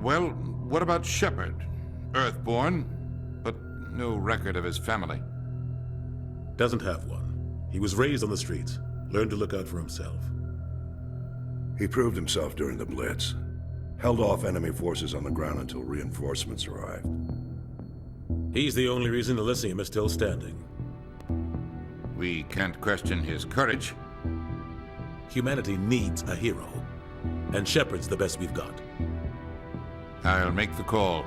Well, what about Shepard? Earthborn, but no record of his family. Doesn't have one. He was raised on the streets, learned to look out for himself. He proved himself during the Blitz. Held off enemy forces on the ground until reinforcements arrived. He's the only reason Elysium is still standing. We can't question his courage. Humanity needs a hero, and Shepard's the best we've got. I'll make the call.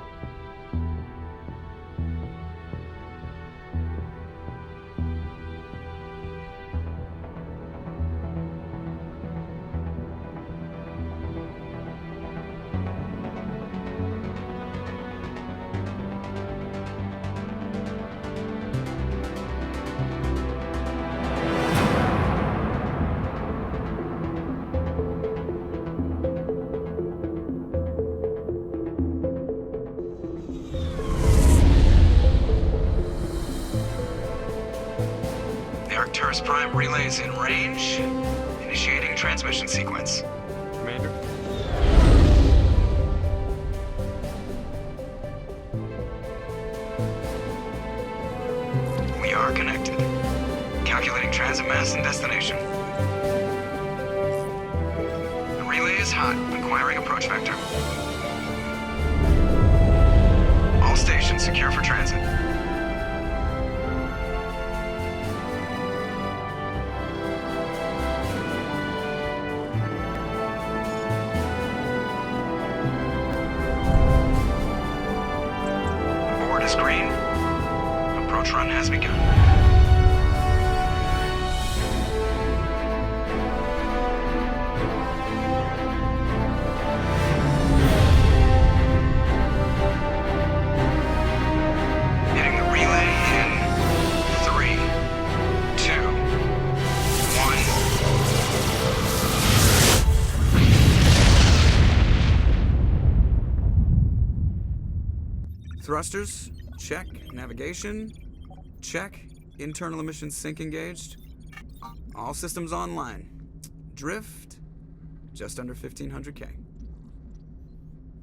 Arcturus Prime relays in range. Initiating transmission sequence. Commander? We are connected. Calculating transit mass and destination. The relay is hot. Acquiring approach vector. All stations secure for transit. Screen. Approach run has begun. Hitting the relay in 3, 2, 1. Thrusters? Check. Navigation? Check. Internal emissions sync engaged. All systems online. Drift? Just under 1,500K.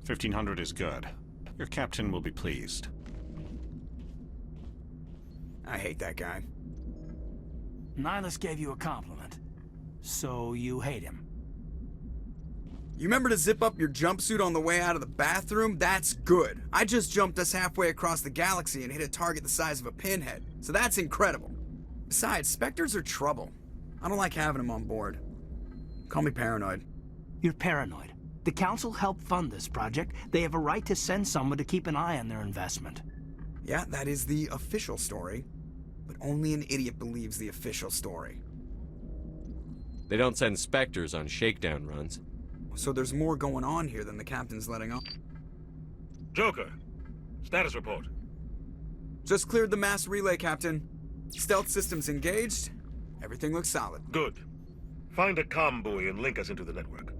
1,500 is good. Your captain will be pleased. I hate that guy. Nihilus gave you a compliment. So you hate him. You remember to zip up your jumpsuit on the way out of the bathroom? That's good. I just jumped us halfway across the galaxy and hit a target the size of a pinhead, so that's incredible. Besides, Spectres are trouble. I don't like having them on board. Call me paranoid. You're paranoid. The Council helped fund this project. They have a right to send someone to keep an eye on their investment. Yeah, that is the official story. But only an idiot believes the official story. They don't send Spectres on shakedown runs. So there's more going on here than the captain's letting on. Joker, status report. Just cleared the mass relay, Captain. Stealth systems engaged. Everything looks solid. Good. Find a comm buoy and link us into the network.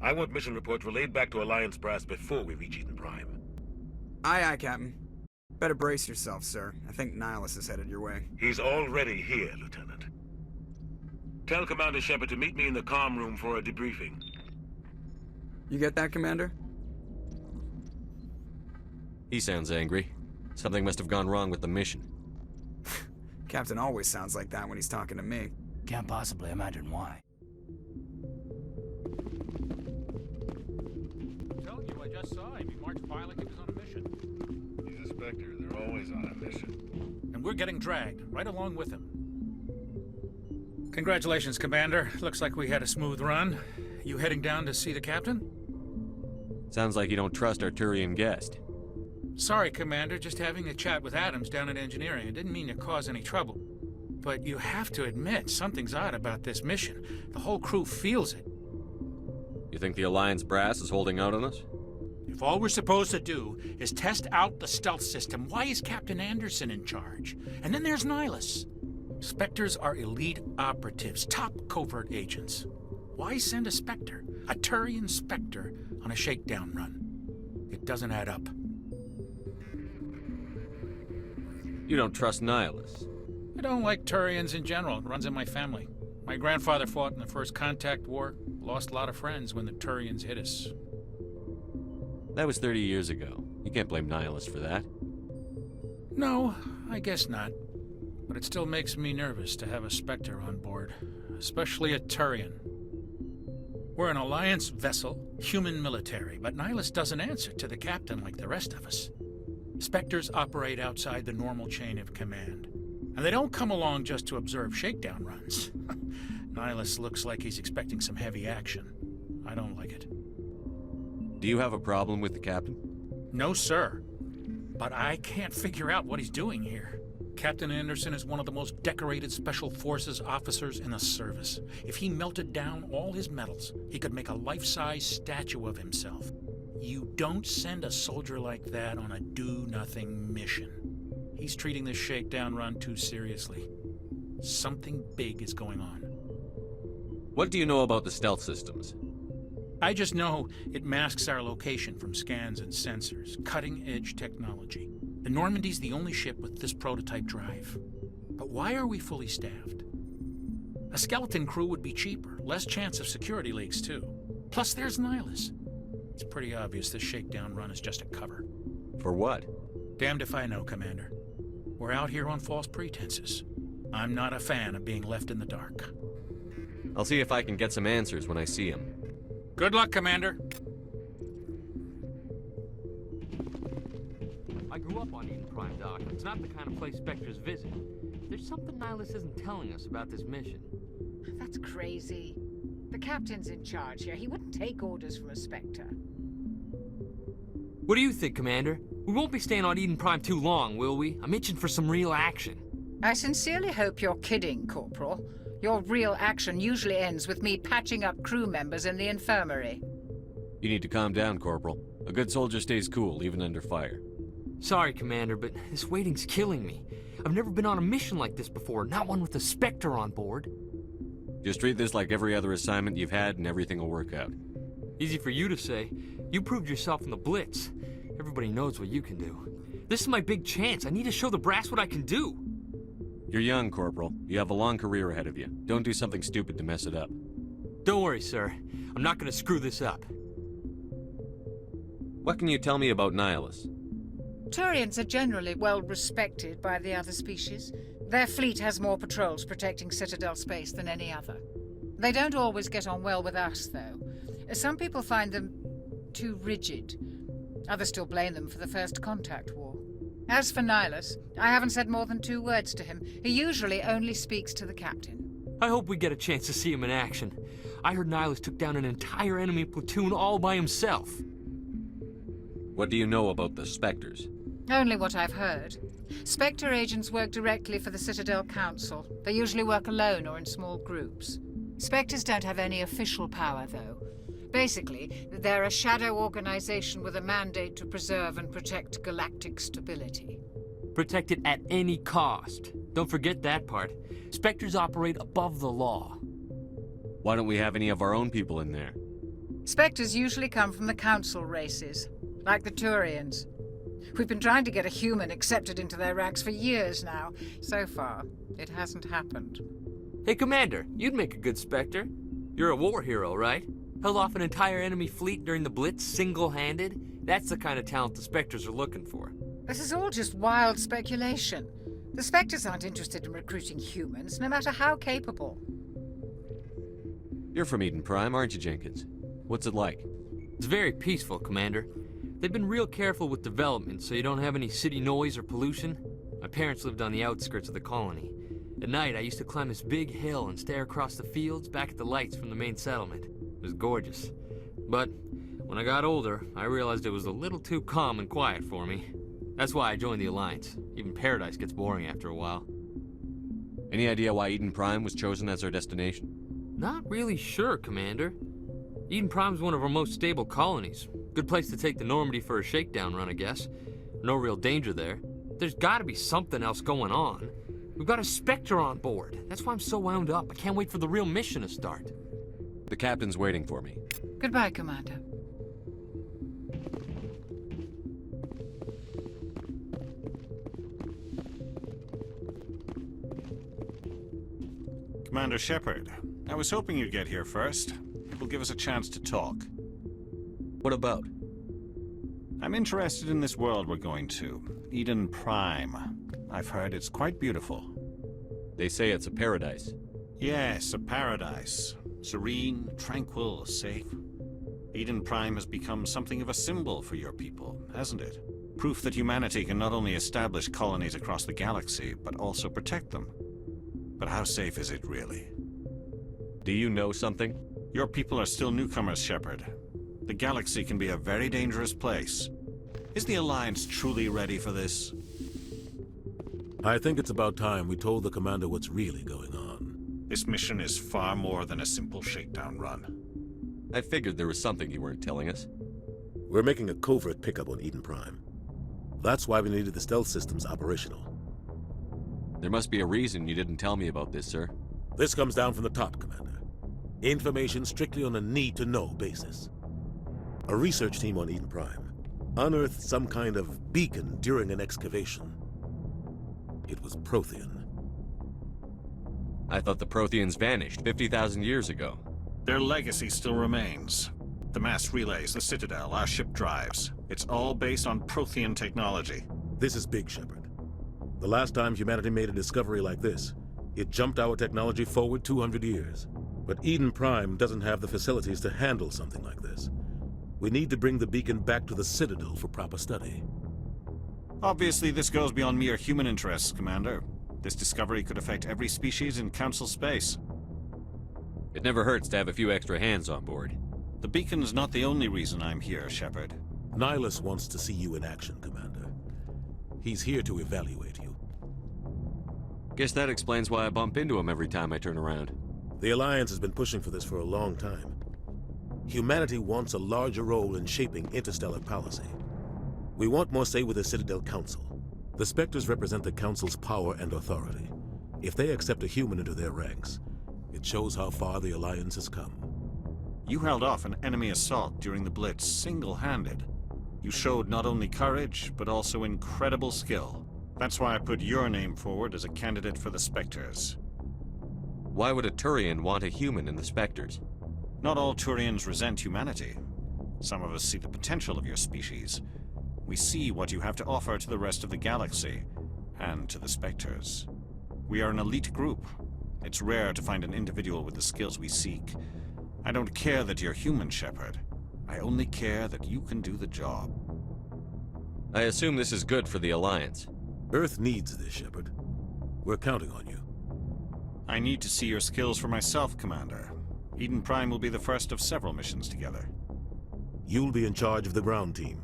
I want mission reports relayed back to Alliance brass before we reach Eden Prime. Aye, aye, Captain. Better brace yourself, sir. I think Nihilus is headed your way. He's already here, Lieutenant. Tell Commander Shepard to meet me in the comm room for a debriefing. You get that, Commander? He sounds angry. Something must have gone wrong with the mission. Captain always sounds like that when he's talking to me. Can't possibly imagine why. I'm telling you, I just saw him. He marched by like he was on a mission. He's a Spectre. They're always on a mission. And we're getting dragged, right along with him. Congratulations, Commander. Looks like we had a smooth run. You heading down to see the captain? Sounds like you don't trust our Turian guest. Sorry, Commander. Just having a chat with Adams down at engineering. I didn't mean to cause any trouble. But you have to admit, something's odd about this mission. The whole crew feels it. You think the Alliance brass is holding out on us? If all we're supposed to do is test out the stealth system, why is Captain Anderson in charge? And then there's Nihilus. Spectres are elite operatives, top covert agents. Why send a Spectre, a Turian Spectre, on a shakedown run? It doesn't add up. You don't trust Nihilus. I don't like Turians in general. It runs in my family. My grandfather fought in the First Contact War, lost a lot of friends when the Turians hit us. That was 30 years ago. You can't blame Nihilus for that. No, I guess not. But it still makes me nervous to have a Spectre on board, especially a Turian. We're an Alliance vessel, human military, but Nihilus doesn't answer to the captain like the rest of us. Spectres operate outside the normal chain of command, and they don't come along just to observe shakedown runs. Nihilus looks like he's expecting some heavy action. I don't like it. Do you have a problem with the captain? No, sir. But I can't figure out what he's doing here. Captain Anderson is one of the most decorated Special Forces officers in the service. If he melted down all his medals, he could make a life-size statue of himself. You don't send a soldier like that on a do-nothing mission. He's treating this shakedown run too seriously. Something big is going on. What do you know about the stealth systems? I just know it masks our location from scans and sensors. Cutting-edge technology. The Normandy's the only ship with this prototype drive. But why are we fully staffed? A skeleton crew would be cheaper, less chance of security leaks too. Plus there's Nihilus. It's pretty obvious this shakedown run is just a cover. For what? Damned if I know, Commander. We're out here on false pretenses. I'm not a fan of being left in the dark. I'll see if I can get some answers when I see him. Good luck, Commander. I grew up on Eden Prime, Doc. It's not the kind of place Spectres visit. There's something Nihilus isn't telling us about this mission. That's crazy. The captain's in charge here. He wouldn't take orders from a Spectre. What do you think, Commander? We won't be staying on Eden Prime too long, will we? I'm itching for some real action. I sincerely hope you're kidding, Corporal. Your real action usually ends with me patching up crew members in the infirmary. You need to calm down, Corporal. A good soldier stays cool, even under fire. Sorry, Commander, but this waiting's killing me. I've never been on a mission like this before, not one with a Spectre on board. Just treat this like every other assignment you've had and everything will work out. Easy for you to say. You proved yourself in the Blitz. Everybody knows what you can do. This is my big chance. I need to show the brass what I can do. You're young, Corporal. You have a long career ahead of you. Don't do something stupid to mess it up. Don't worry, sir. I'm not gonna screw this up. What can you tell me about Nihilus? Turians are generally well respected by the other species. Their fleet has more patrols protecting Citadel space than any other. They don't always get on well with us, though. Some people find them too rigid. Others still blame them for the First Contact War. As for Nihilus, I haven't said more than 2 words to him. He usually only speaks to the captain. I hope we get a chance to see him in action. I heard Nihilus took down an entire enemy platoon all by himself. What do you know about the Spectres? Only what I've heard. Spectre agents work directly for the Citadel Council. They usually work alone or in small groups. Spectres don't have any official power, though. Basically, they're a shadow organization with a mandate to preserve and protect galactic stability. Protect it at any cost. Don't forget that part. Spectres operate above the law. Why don't we have any of our own people in there? Spectres usually come from the Council races, like the Turians. We've been trying to get a human accepted into their ranks for years now. So far, it hasn't happened. Hey, Commander, you'd make a good Spectre. You're a war hero, right? Held off an entire enemy fleet during the Blitz single-handed? That's the kind of talent the Spectres are looking for. This is all just wild speculation. The Spectres aren't interested in recruiting humans, no matter how capable. You're from Eden Prime, aren't you, Jenkins? What's it like? It's very peaceful, Commander. They've been real careful with development, so you don't have any city noise or pollution. My parents lived on the outskirts of the colony. At night, I used to climb this big hill and stare across the fields back at the lights from the main settlement. It was gorgeous. But when I got older, I realized it was a little too calm and quiet for me. That's why I joined the Alliance. Even Paradise gets boring after a while. Any idea why Eden Prime was chosen as our destination? Not really sure, Commander. Eden Prime's one of our most stable colonies. Good place to take the Normandy for a shakedown run, I guess. No real danger there. There's gotta be something else going on. We've got a Spectre on board. That's why I'm so wound up. I can't wait for the real mission to start. The captain's waiting for me. Goodbye, Commander. Commander Shepard, I was hoping you'd get here first. It will give us a chance to talk. What about? I'm interested in this world we're going to. Eden Prime. I've heard it's quite beautiful. They say it's a paradise. Yes, a paradise. Serene, tranquil, safe. Eden Prime has become something of a symbol for your people, hasn't it? Proof that humanity can not only establish colonies across the galaxy, but also protect them. But how safe is it really? Do you know something? Your people are still newcomers, Shepard. The galaxy can be a very dangerous place. Is the Alliance truly ready for this? I think it's about time we told the Commander what's really going on. This mission is far more than a simple shakedown run. I figured there was something you weren't telling us. We're making a covert pickup on Eden Prime. That's why we needed the stealth systems operational. There must be a reason you didn't tell me about this, sir. This comes down from the top, Commander. Information strictly on a need-to-know basis. A research team on Eden Prime unearthed some kind of beacon during an excavation. It was Prothean. I thought the Protheans vanished 50,000 years ago. Their legacy still remains. The mass relays, the Citadel, our ship drives. It's all based on Prothean technology. This is big, Shepard. The last time humanity made a discovery like this, it jumped our technology forward 200 years. But Eden Prime doesn't have the facilities to handle something like this. We need to bring the beacon back to the Citadel for proper study. Obviously, this goes beyond mere human interests, Commander. This discovery could affect every species in Council space. It never hurts to have a few extra hands on board. The beacon's not the only reason I'm here, Shepard. Nihilus wants to see you in action, Commander. He's here to evaluate you. Guess that explains why I bump into him every time I turn around. The Alliance has been pushing for this for a long time. Humanity wants a larger role in shaping interstellar policy. We want more say with the Citadel Council. The Spectres represent the Council's power and authority. If they accept a human into their ranks, it shows how far the Alliance has come. You held off an enemy assault during the Blitz single-handed. You showed not only courage, but also incredible skill. That's why I put your name forward as a candidate for the Spectres. Why would a Turian want a human in the Spectres? Not all Turians resent humanity. Some of us see the potential of your species. We see what you have to offer to the rest of the galaxy, and to the Spectres. We are an elite group. It's rare to find an individual with the skills we seek. I don't care that you're human, Shepard. I only care that you can do the job. I assume this is good for the Alliance. Earth needs this, Shepard. We're counting on you. I need to see your skills for myself, Commander. Eden Prime will be the first of several missions together. You'll be in charge of the ground team.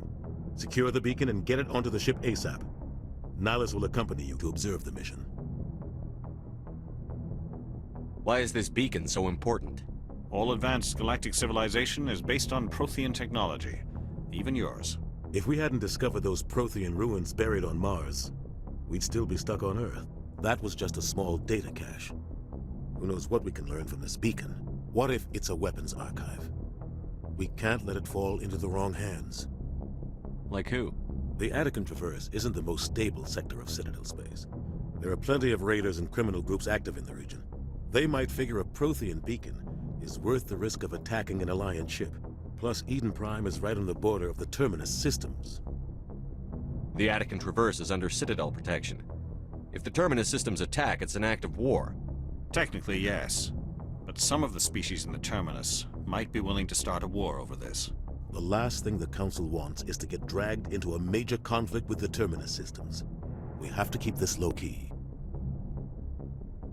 Secure the beacon and get it onto the ship ASAP. Nihilus will accompany you to observe the mission. Why is this beacon so important? All advanced galactic civilization is based on Prothean technology. Even yours. If we hadn't discovered those Prothean ruins buried on Mars, we'd still be stuck on Earth. That was just a small data cache. Who knows what we can learn from this beacon? What if it's a weapons archive? We can't let it fall into the wrong hands. Like who? The Attican Traverse isn't the most stable sector of Citadel space. There are plenty of raiders and criminal groups active in the region. They might figure a Prothean beacon is worth the risk of attacking an Alliance ship. Plus, Eden Prime is right on the border of the Terminus systems. The Attican Traverse is under Citadel protection. If the Terminus systems attack, it's an act of war. Technically, yes. But some of the species in the Terminus might be willing to start a war over this. The last thing the Council wants is to get dragged into a major conflict with the Terminus systems. We have to keep this low-key.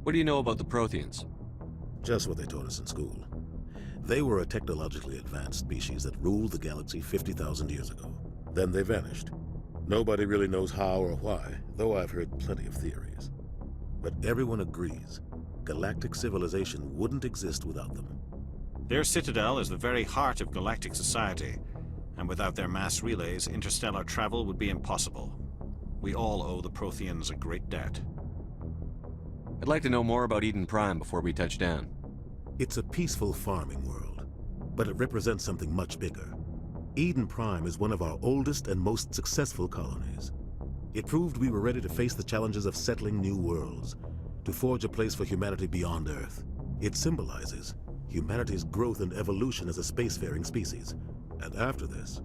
What do you know about the Protheans? Just what they taught us in school. They were a technologically advanced species that ruled the galaxy 50,000 years ago. Then they vanished. Nobody really knows how or why, though I've heard plenty of theories. But everyone agrees, galactic civilization wouldn't exist without them. Their citadel is the very heart of galactic society, and without their mass relays, interstellar travel would be impossible. We all owe the Protheans a great debt. I'd like to know more about Eden Prime before we touch down. It's a peaceful farming world, but it represents something much bigger. Eden Prime is one of our oldest and most successful colonies. It proved we were ready to face the challenges of settling new worlds, to forge a place for humanity beyond Earth. It symbolizes humanity's growth and evolution as a spacefaring species. And after this,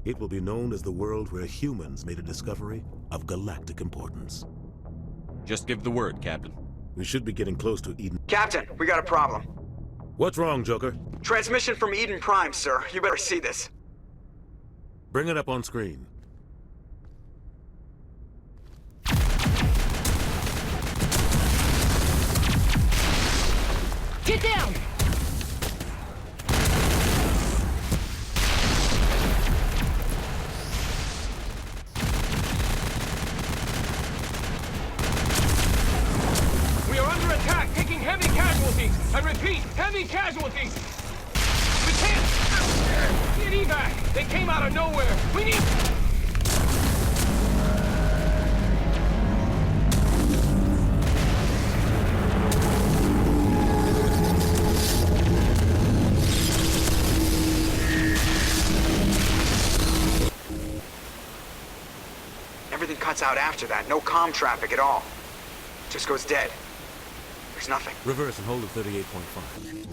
It will be known as the world where humans made a discovery of galactic importance. Just give the word, Captain. We should be getting close to Eden. Captain, we got a problem. What's wrong, Joker? Transmission from Eden Prime, sir. You better see this. Bring it up on screen. Get down! We are under attack, taking heavy casualties. I repeat, heavy casualties. We can't get evac. They came out of nowhere. We need... Everything cuts out after that. No comm traffic at all. Just goes dead. There's nothing. Reverse and hold at 38.5.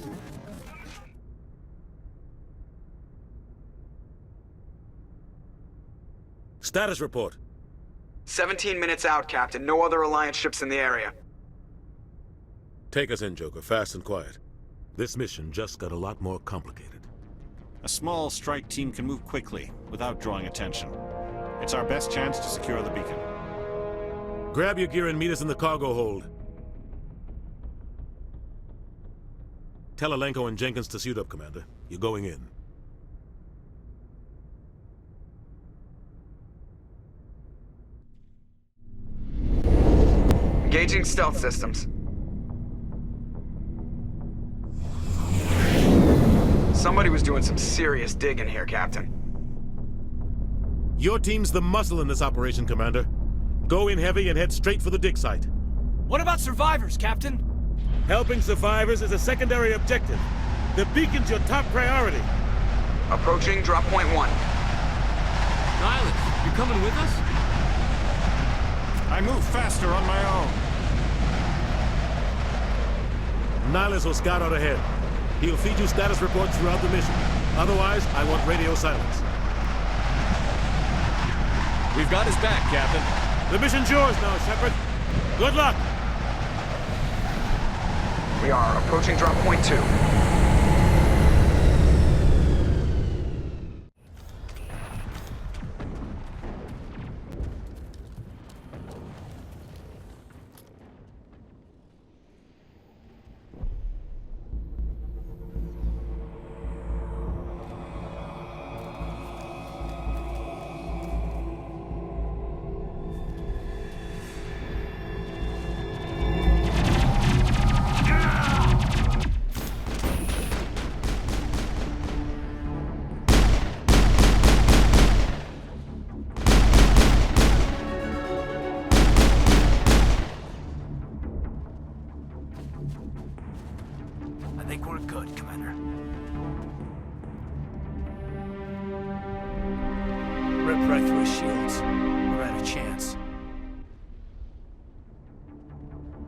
Status report. 17 minutes out, Captain. No other Alliance ships in the area. Take us in, Joker, fast and quiet. This mission just got a lot more complicated. A small strike team can move quickly, without drawing attention. It's our best chance to secure the beacon. Grab your gear and meet us in the cargo hold. Tell Alenko and Jenkins to suit up, Commander. You're going in. Engaging stealth systems. Somebody was doing some serious digging here, Captain. Your team's the muscle in this operation, Commander. Go in heavy and head straight for the dig site. What about survivors, Captain? Helping survivors is a secondary objective. The beacon's your top priority. Approaching drop point 1. Nihilus, you coming with us? I move faster on my own. Nihilus will scout out ahead. He'll feed you status reports throughout the mission. Otherwise, I want radio silence. We've got his back, Captain. The mission's yours now, Shepard. Good luck! We are approaching drop point 2. I think we're good, Commander. Rip right through his shields. We're at a chance.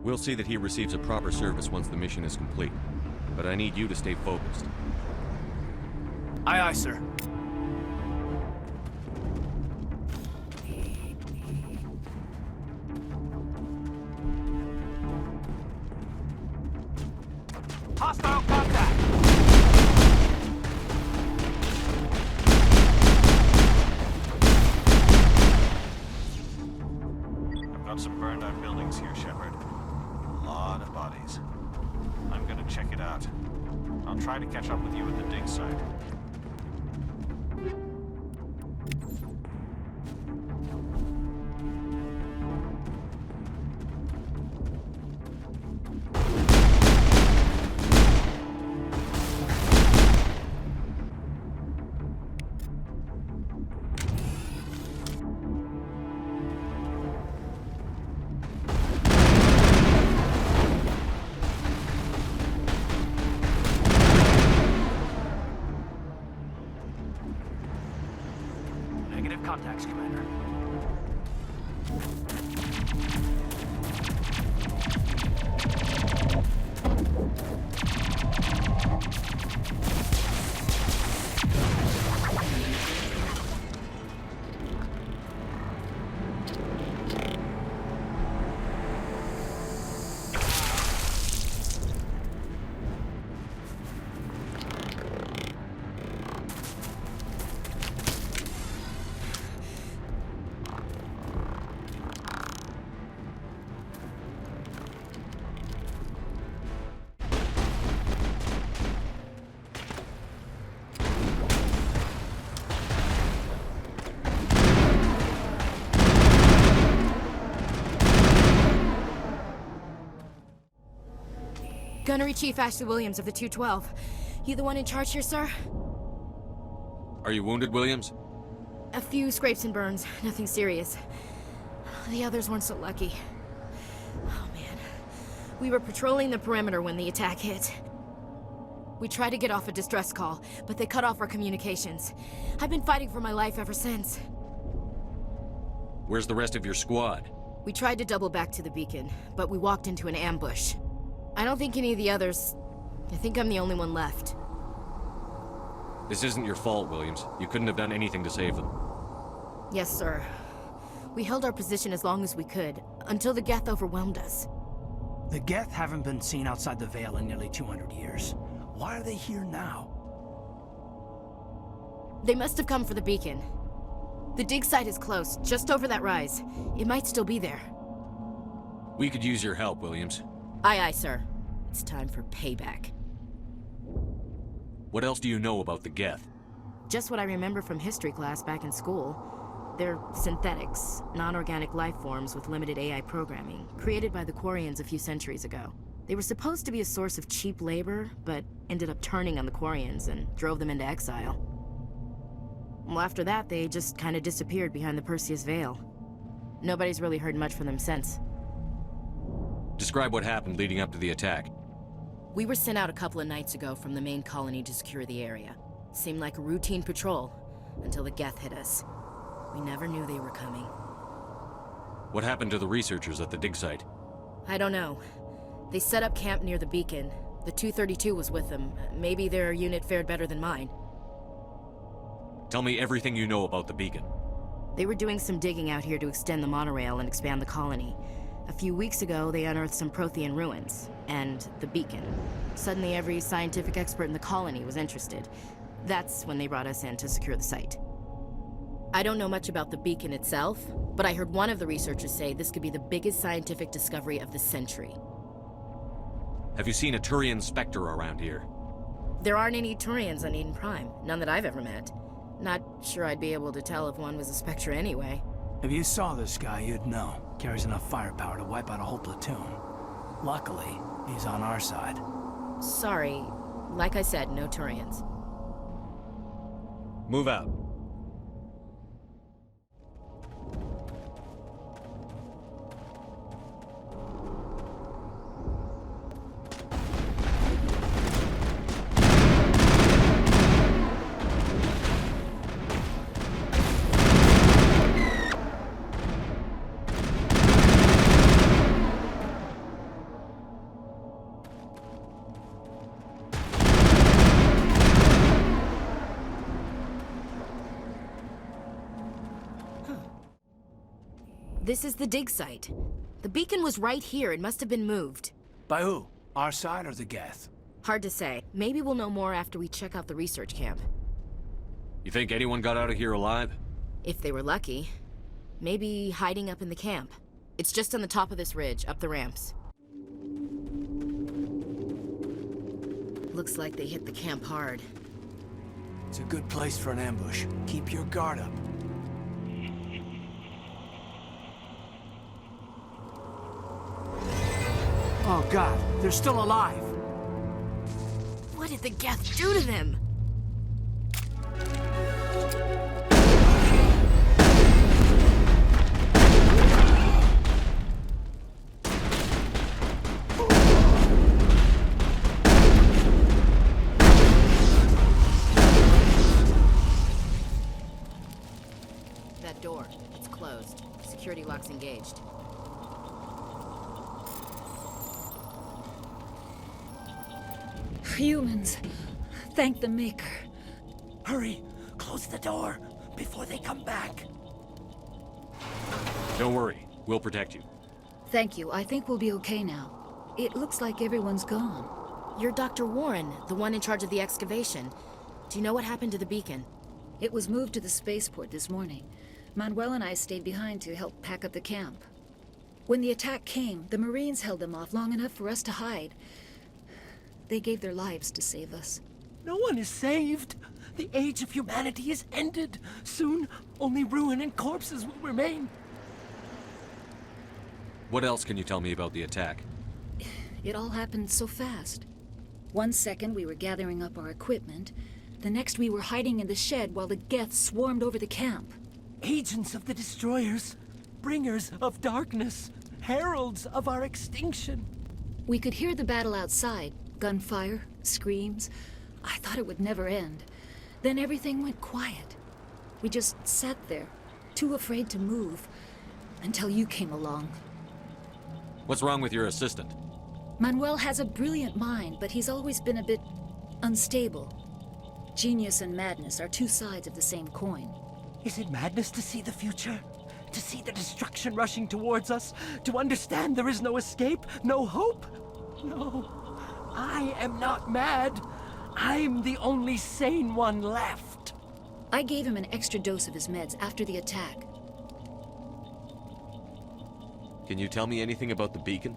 We'll see that he receives a proper service once the mission is complete. But I need you to stay focused. Aye, aye, sir. Hostile contact! I've got some burned out buildings here, Shepard. A lot of bodies. I'm gonna check it out. I'll try to catch up with you at the dig site. Negative contacts, Commander. Gunnery Chief Ashley Williams of the 212. You the one in charge here, sir? Are you wounded, Williams? A few scrapes and burns, nothing serious. The others weren't so lucky. Oh man. We were patrolling the perimeter when the attack hit. We tried to get off a distress call, but they cut off our communications. I've been fighting for my life ever since. Where's the rest of your squad? We tried to double back to the beacon, but we walked into an ambush. I don't think any of the others... I think I'm the only one left. This isn't your fault, Williams. You couldn't have done anything to save them. Yes, sir. We held our position as long as we could, until the Geth overwhelmed us. The Geth haven't been seen outside the Veil in nearly 200 years. Why are they here now? They must have come for the beacon. The dig site is close, just over that rise. It might still be there. We could use your help, Williams. Aye, aye, sir. It's time for payback. What else do you know about the Geth? Just what I remember from history class back in school. They're synthetics, non-organic life forms with limited AI programming, created by the Quarians a few centuries ago. They were supposed to be a source of cheap labor, but ended up turning on the Quarians and drove them into exile. Well, after that, they just kind of disappeared behind the Perseus Veil. Nobody's really heard much from them since. Describe what happened leading up to the attack. We were sent out a couple of nights ago from the main colony to secure the area. Seemed like a routine patrol, until the Geth hit us. We never knew they were coming. What happened to the researchers at the dig site? I don't know. They set up camp near the beacon. The 232 was with them. Maybe their unit fared better than mine. Tell me everything you know about the beacon. They were doing some digging out here to extend the monorail and expand the colony. A few weeks ago, they unearthed some Prothean ruins, and the beacon. Suddenly, every scientific expert in the colony was interested. That's when they brought us in to secure the site. I don't know much about the beacon itself, but I heard one of the researchers say this could be the biggest scientific discovery of the century. Have you seen a Turian Spectre around here? There aren't any Turians on Eden Prime, none that I've ever met. Not sure I'd be able to tell if one was a Spectre anyway. If you saw this guy, you'd know. Carries enough firepower to wipe out a whole platoon. Luckily, he's on our side. Sorry. Like I said, no Turians. Move out. This is the dig site. The beacon was right here. It must have been moved. By who? Our side or the Geth? Hard to say. Maybe we'll know more after we check out the research camp. You think anyone got out of here alive? If they were lucky. Maybe hiding up in the camp. It's just on the top of this ridge, up the ramps. Looks like they hit the camp hard. It's a good place for an ambush. Keep your guard up. Oh God, they're still alive! What did the Geth do to them? That door, it's closed. Security lock's engaged. Humans. Thank the Maker. Hurry! Close the door before they come back. Don't worry. We'll protect you. Thank you. I think we'll be okay now. It looks like everyone's gone. You're Dr. Warren, the one in charge of the excavation. Do you know what happened to the beacon? It was moved to the spaceport this morning. Manuel and I stayed behind to help pack up the camp. When the attack came, the Marines held them off long enough for us to hide. They gave their lives to save us. No one is saved. The age of humanity is ended. Soon, only ruin and corpses will remain. What else can you tell me about the attack? It all happened so fast. One second we were gathering up our equipment, the next we were hiding in the shed while the Geth swarmed over the camp. Agents of the destroyers, bringers of darkness, heralds of our extinction. We could hear the battle outside, gunfire, screams. I thought it would never end. Then everything went quiet. We just sat there, too afraid to move, until you came along. What's wrong with your assistant? Manuel has a brilliant mind, but he's always been a bit unstable. Genius and madness are two sides of the same coin. Is it madness to see the future? To see the destruction rushing towards us? To understand there is no escape? No hope? No. I am not mad. I'm the only sane one left. I gave him an extra dose of his meds after the attack. Can you tell me anything about the beacon?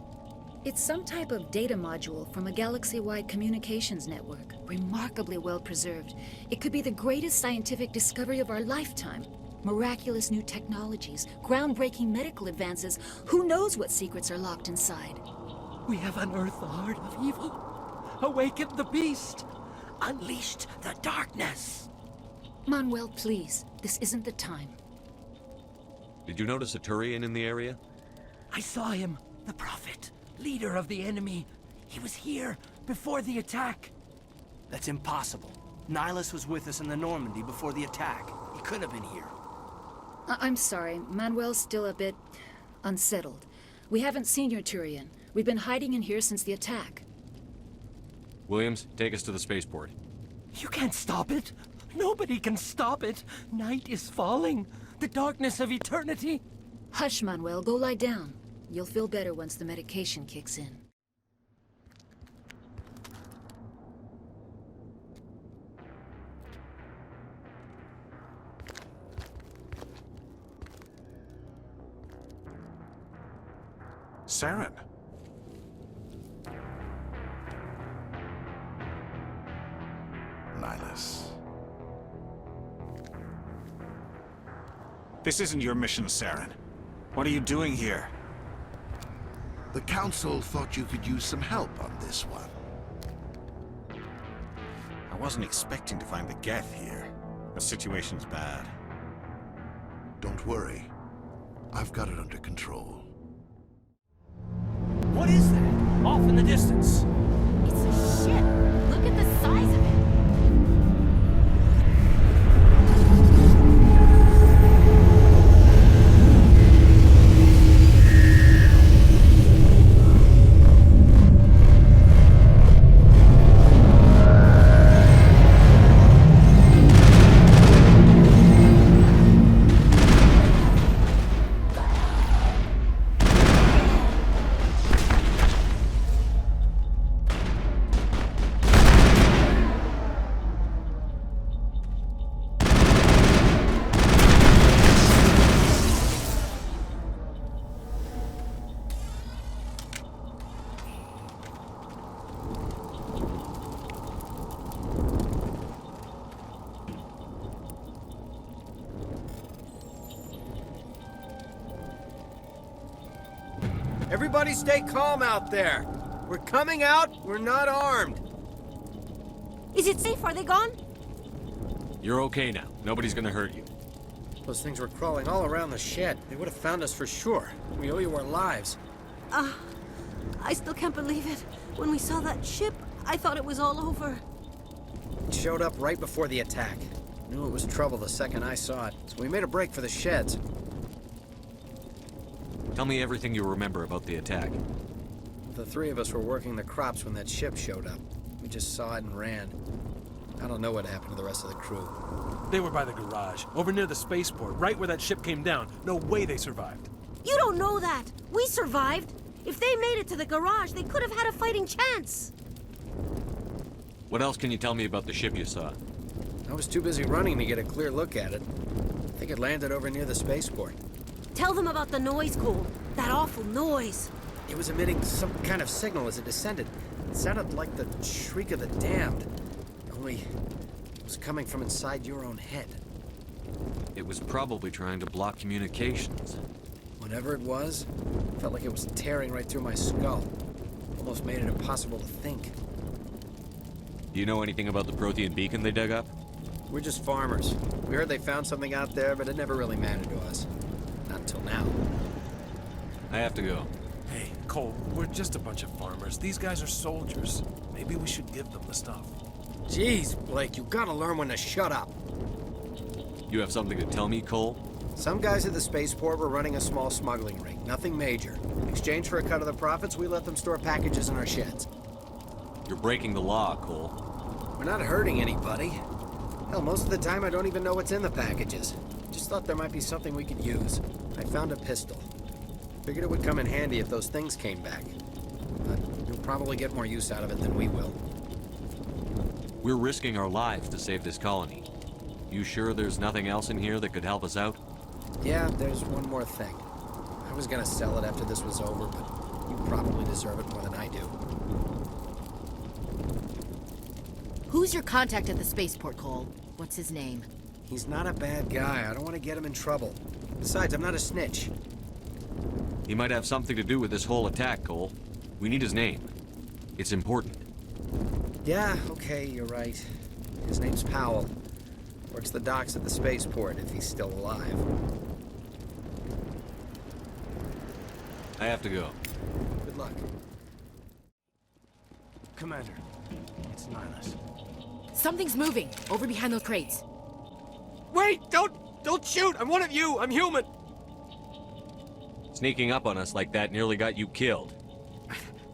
It's some type of data module from a galaxy-wide communications network, remarkably well preserved. It could be the greatest scientific discovery of our lifetime. Miraculous new technologies, groundbreaking medical advances. Who knows what secrets are locked inside? We have unearthed the heart of evil, awakened the beast, unleashed the darkness. Manuel, please. This isn't the time. Did you notice a Turian in the area? I saw him, the Prophet, leader of the enemy. He was here before the attack. That's impossible. Nihilus was with us in the Normandy before the attack. He couldn't have been here. I'm sorry. Manuel's still a bit unsettled. We haven't seen your Turian. We've been hiding in here since the attack. Williams, take us to the spaceport. You can't stop it. Nobody can stop it. Night is falling. The darkness of eternity. Hush, Manuel. Go lie down. You'll feel better once the medication kicks in. Saren. Nihilus. This isn't your mission, Saren. What are you doing here? The Council thought you could use some help on this one. I wasn't expecting to find the Geth here. The situation's bad. Don't worry. I've got it under control. What is that? Off in the distance. It's a ship. Look at the size of it. Everybody stay calm out there. We're coming out, we're not armed. Is it safe? Are they gone? You're okay now. Nobody's gonna hurt you. Those things were crawling all around the shed. They would have found us for sure. We owe you our lives. I still can't believe it. When we saw that ship, I thought it was all over. It showed up right before the attack. Knew it was trouble the second I saw it, so we made a break for the sheds. Tell me everything you remember about the attack. The three of us were working the crops when that ship showed up. We just saw it and ran. I don't know what happened to the rest of the crew. They were by the garage, over near the spaceport, right where that ship came down. No way they survived. You don't know that. We survived. If they made it to the garage, they could have had a fighting chance. What else can you tell me about the ship you saw? I was too busy running to get a clear look at it. I think it landed over near the spaceport. Tell them about the noise, Cole. That awful noise. It was emitting some kind of signal as it descended. It sounded like the shriek of the damned. Only it was coming from inside your own head. It was probably trying to block communications. Whatever it was, felt like it was tearing right through my skull. Almost made it impossible to think. Do you know anything about the Prothean beacon they dug up? We're just farmers. We heard they found something out there, but it never really mattered to us. Not until now. I have to go. Hey, Cole, we're just a bunch of farmers. These guys are soldiers. Maybe we should give them the stuff. Jeez, Blake, you gotta learn when to shut up. You have something to tell me, Cole? Some guys at the spaceport were running a small smuggling ring. Nothing major. In exchange for a cut of the profits, we let them store packages in our sheds. You're breaking the law, Cole. We're not hurting anybody. Hell, most of the time I don't even know what's in the packages. Just thought there might be something we could use. I found a pistol. Figured it would come in handy if those things came back. But you'll probably get more use out of it than we will. We're risking our lives to save this colony. You sure there's nothing else in here that could help us out? Yeah, there's one more thing. I was gonna sell it after this was over, but you probably deserve it more than I do. Who's your contact at the spaceport, Cole? What's his name? He's not a bad guy. I don't want to get him in trouble. Besides, I'm not a snitch. He might have something to do with this whole attack, Cole. We need his name. It's important. Yeah, okay, you're right. His name's Powell. Works the docks at the spaceport, if he's still alive. I have to go. Good luck. Commander, it's Nihilus. Something's moving, over behind those crates. Wait! Don't shoot! I'm one of you! I'm human! Sneaking up on us like that nearly got you killed.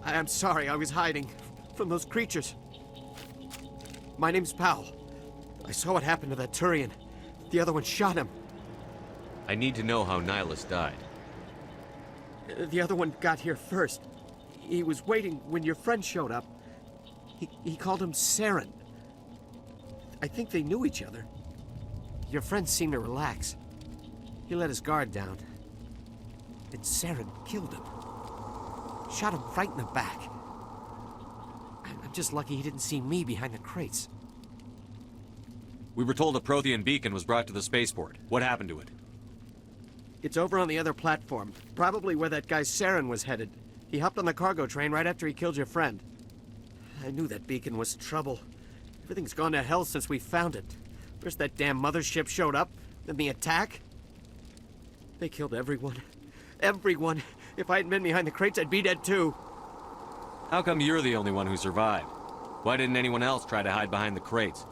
I'm sorry, I was hiding from those creatures. My name's Powell. I saw what happened to that Turian. The other one shot him. I need to know how Nihilus died. The other one got here first. He was waiting when your friend showed up. He called him Saren. I think they knew each other. Your friend seemed to relax. He let his guard down. And Saren killed him. Shot him right in the back. I'm just lucky he didn't see me behind the crates. We were told a Prothean beacon was brought to the spaceport. What happened to it? It's over on the other platform. Probably where that guy Saren was headed. He hopped on the cargo train right after he killed your friend. I knew that beacon was trouble. Everything's gone to hell since we found it. First that damn mothership showed up, then the attack. They killed everyone. Everyone. If I hadn't been behind the crates, I'd be dead too. How come you're the only one who survived? Why didn't anyone else try to hide behind the crates?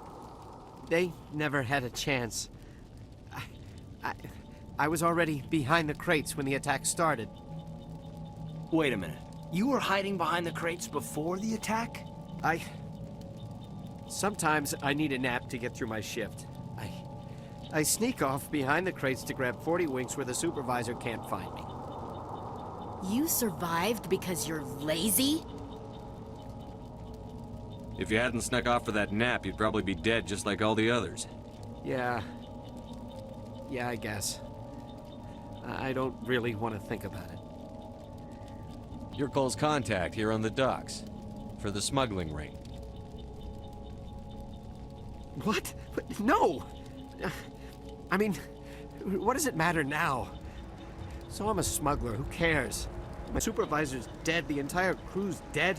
They never had a chance. I was already behind the crates when the attack started. Wait a minute. You were hiding behind the crates before the attack? Sometimes I need a nap to get through my shift. I sneak off behind the crates to grab 40 winks where the supervisor can't find me. You survived because you're lazy? If you hadn't snuck off for that nap, you'd probably be dead just like all the others. Yeah, I guess. I don't really want to think about it. You're Cole's contact here on the docks. For the smuggling ring. What? No! I mean, what does it matter now? So I'm a smuggler, who cares? My supervisor's dead, the entire crew's dead.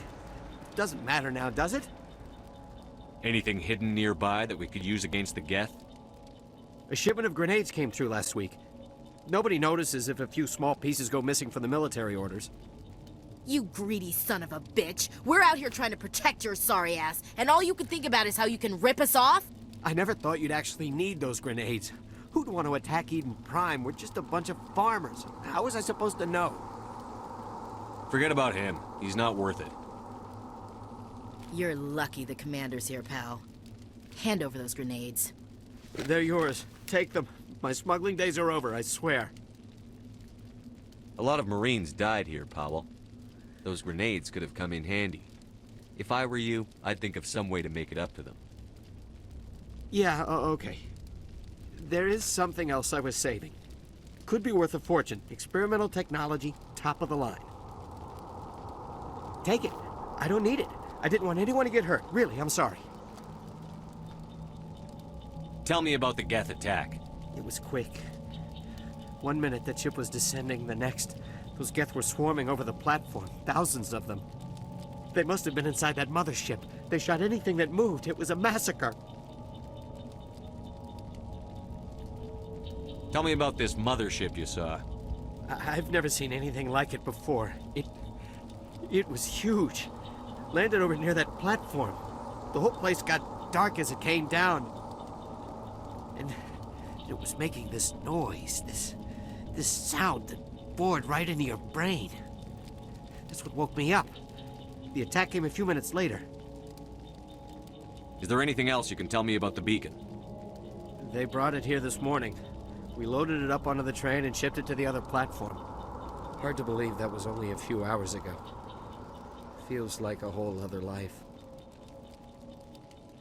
It doesn't matter now, does it? Anything hidden nearby that we could use against the Geth? A shipment of grenades came through last week. Nobody notices if a few small pieces go missing from the military orders. You greedy son of a bitch. We're out here trying to protect your sorry ass, and all you can think about is how you can rip us off? I never thought you'd actually need those grenades. Who'd want to attack Eden Prime? We're just a bunch of farmers. How was I supposed to know? Forget about him. He's not worth it. You're lucky the commander's here, pal. Hand over those grenades. They're yours. Take them. My smuggling days are over, I swear. A lot of Marines died here, Powell. Those grenades could have come in handy. If I were you, I'd think of some way to make it up to them. Yeah, okay. There is something else I was saving. Could be worth a fortune. Experimental technology, top of the line. Take it. I don't need it. I didn't want anyone to get hurt. Really, I'm sorry. Tell me about the Geth attack. It was quick. 1 minute that ship was descending, the next, those Geth were swarming over the platform. Thousands of them. They must have been inside that mothership. They shot anything that moved. It was a massacre. Tell me about this mothership you saw. I've never seen anything like it before. It was huge. Landed over near that platform. The whole place got dark as it came down. And it was making this noise, this sound that bored right into your brain. That's what woke me up. The attack came a few minutes later. Is there anything else you can tell me about the beacon? They brought it here this morning. We loaded it up onto the train and shipped it to the other platform. Hard to believe that was only a few hours ago. Feels like a whole other life.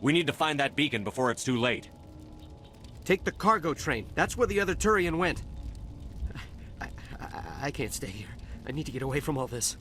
We need to find that beacon before it's too late. Take the cargo train. That's where the other Turian went. I can't stay here. I need to get away from all this.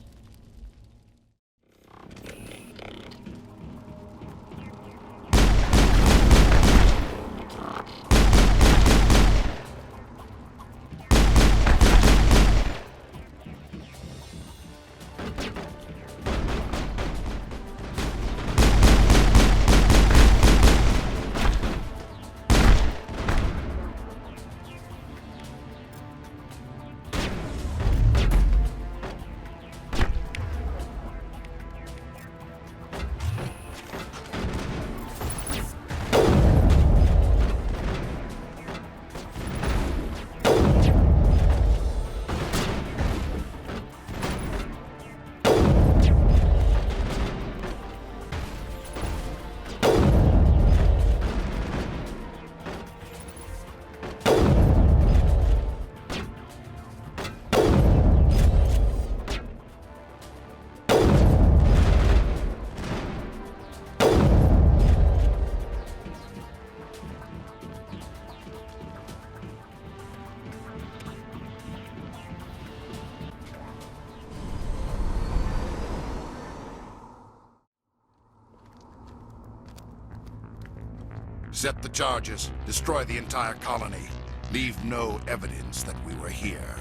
Set the charges. Destroy the entire colony. Leave no evidence that we were here.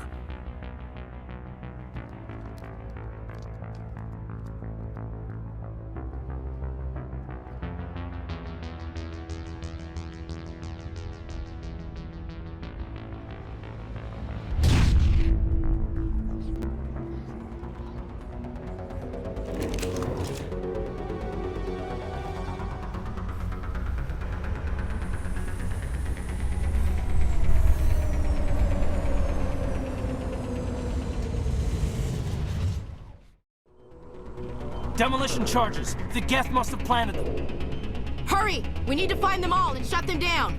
Demolition charges. The Geth must have planted them. Hurry! We need to find them all and shut them down!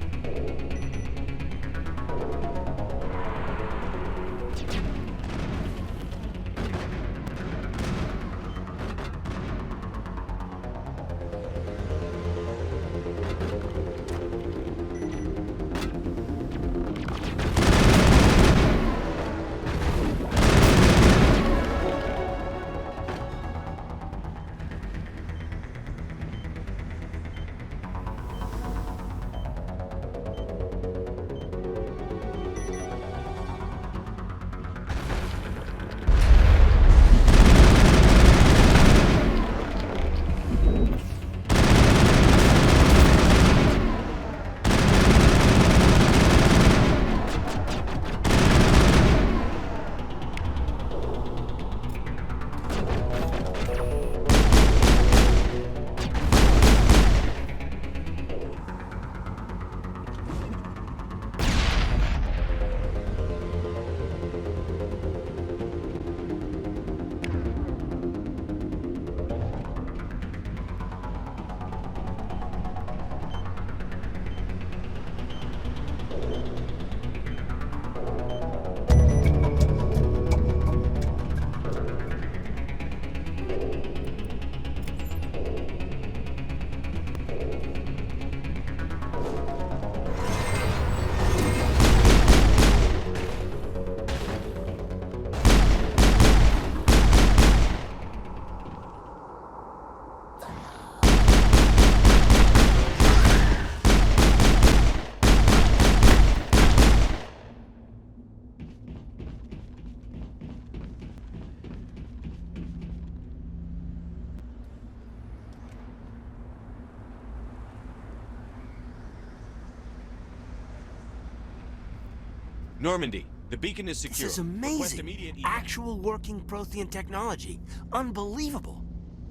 Normandy, the beacon is secure. This is Request amazing. immediate Actual working Prothean technology. Unbelievable.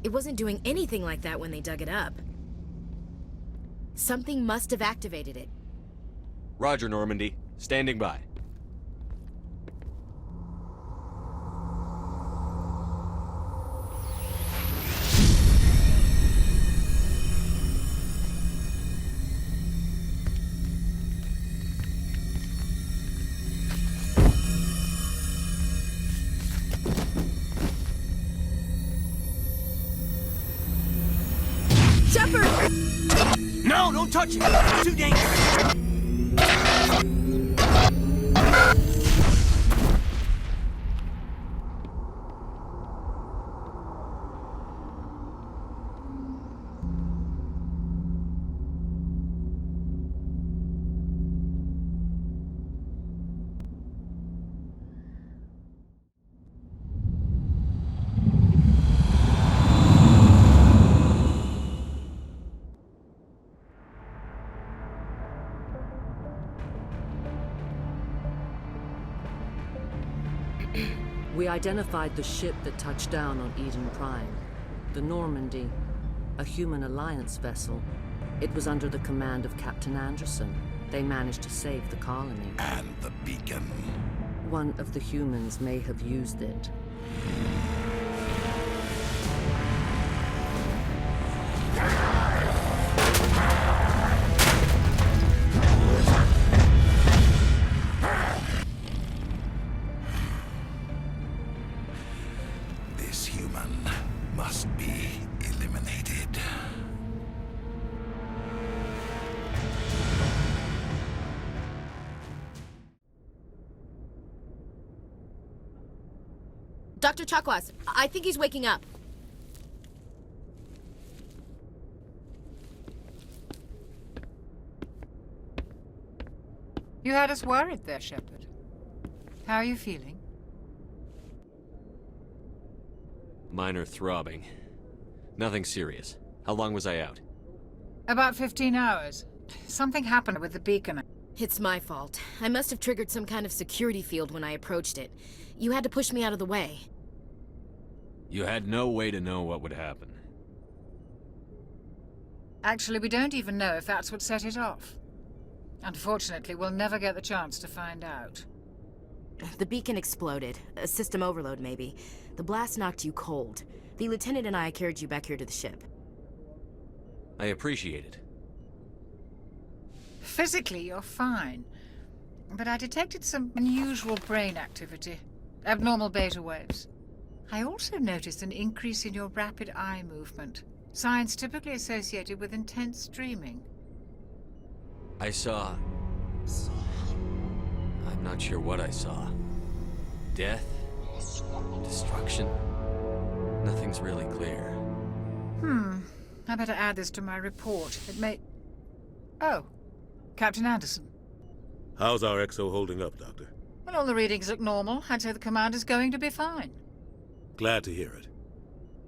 It wasn't doing anything like that when they dug it up. Something must have activated it. Roger, Normandy. Standing by. Shepard! No, don't touch it! It's too dangerous! We identified the ship that touched down on Eden Prime. The Normandy, a human alliance vessel. It was under the command of Captain Anderson. They managed to save the colony. And the beacon. One of the humans may have used it. This human must be eliminated. Dr. Chakwas, I think he's waking up. You had us worried there, Shepard. How are you feeling? Minor throbbing. Nothing serious. How long was I out? About 15 hours. Something happened with the beacon. It's my fault. I must have triggered some kind of security field when I approached it. You had to push me out of the way. You had no way to know what would happen. Actually, we don't even know if that's what set it off. Unfortunately, we'll never get the chance to find out. The beacon exploded. A system overload, maybe. The blast knocked you cold. The lieutenant and I carried you back here to the ship. I appreciate it. Physically, you're fine. But I detected some unusual brain activity. Abnormal beta waves. I also noticed an increase in your rapid eye movement. Signs typically associated with intense dreaming. I saw... I'm not sure what I saw. Death? Destruction? Nothing's really clear. I better add this to my report. It may... Oh. Captain Anderson. How's our XO holding up, Doctor? Well, all the readings look normal. I'd say the commander's going to be fine. Glad to hear it.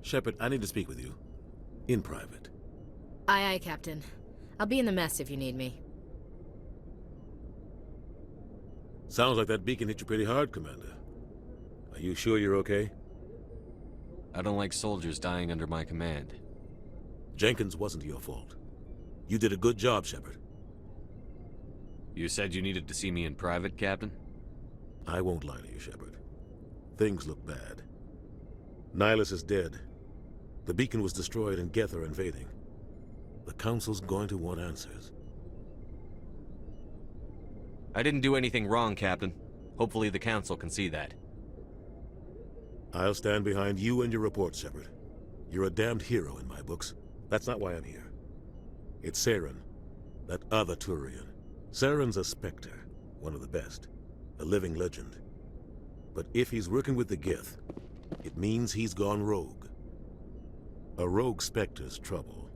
Shepard, I need to speak with you. In private. Aye, aye, Captain. I'll be in the mess if you need me. Sounds like that beacon hit you pretty hard, Commander. Are you sure you're okay? I don't like soldiers dying under my command. Jenkins wasn't your fault. You did a good job, Shepard. You said you needed to see me in private, Captain? I won't lie to you, Shepard. Things look bad. Nihilus is dead. The beacon was destroyed and Geth are invading. The Council's going to want answers. I didn't do anything wrong, Captain. Hopefully the Council can see that. I'll stand behind you and your report, Shepard. You're a damned hero in my books. That's not why I'm here. It's Saren, that other Turian. Saren's a Spectre, one of the best. A living legend. But if he's working with the Geth, it means he's gone rogue. A rogue Spectre's trouble.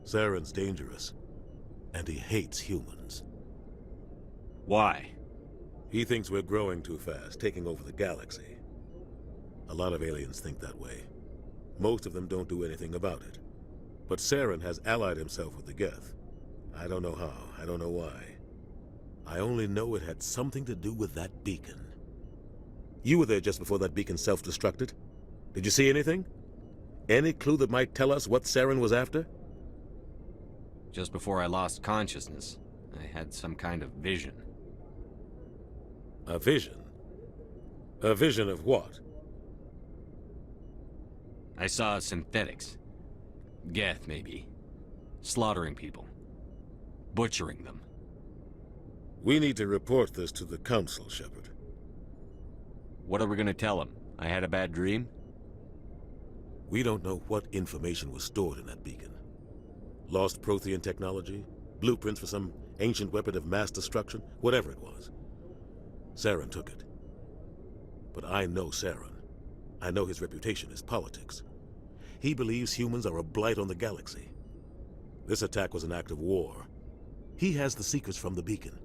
Saren's dangerous, and he hates humans. Why? He thinks we're growing too fast, taking over the galaxy. A lot of aliens think that way. Most of them don't do anything about it. But Saren has allied himself with the Geth. I don't know how, I don't know why. I only know it had something to do with that beacon. You were there just before that beacon self-destructed. Did you see anything? Any clue that might tell us what Saren was after? Just before I lost consciousness, I had some kind of vision. A vision? A vision of what? I saw synthetics. Geth, maybe. Slaughtering people. Butchering them. We need to report this to the Council, Shepard. What are we gonna tell them? I had a bad dream? We don't know what information was stored in that beacon. Lost Prothean technology? Blueprints for some ancient weapon of mass destruction? Whatever it was. Saren took it. But I know Saren. I know his reputation is politics. He believes humans are a blight on the galaxy. This attack was an act of war. He has the secrets from the beacon.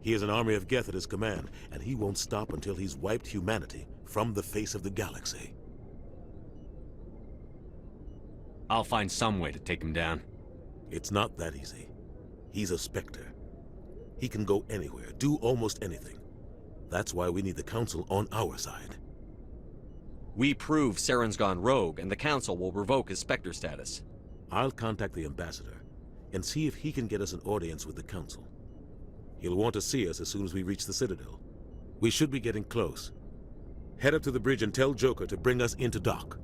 He has an army of Geth at his command, and he won't stop until he's wiped humanity from the face of the galaxy. I'll find some way to take him down. It's not that easy. He's a Spectre. He can go anywhere, do almost anything. That's why we need the Council on our side. We prove Saren's gone rogue, and the Council will revoke his Spectre status. I'll contact the Ambassador and see if he can get us an audience with the Council. He'll want to see us as soon as we reach the Citadel. We should be getting close. Head up to the bridge and tell Joker to bring us into dock.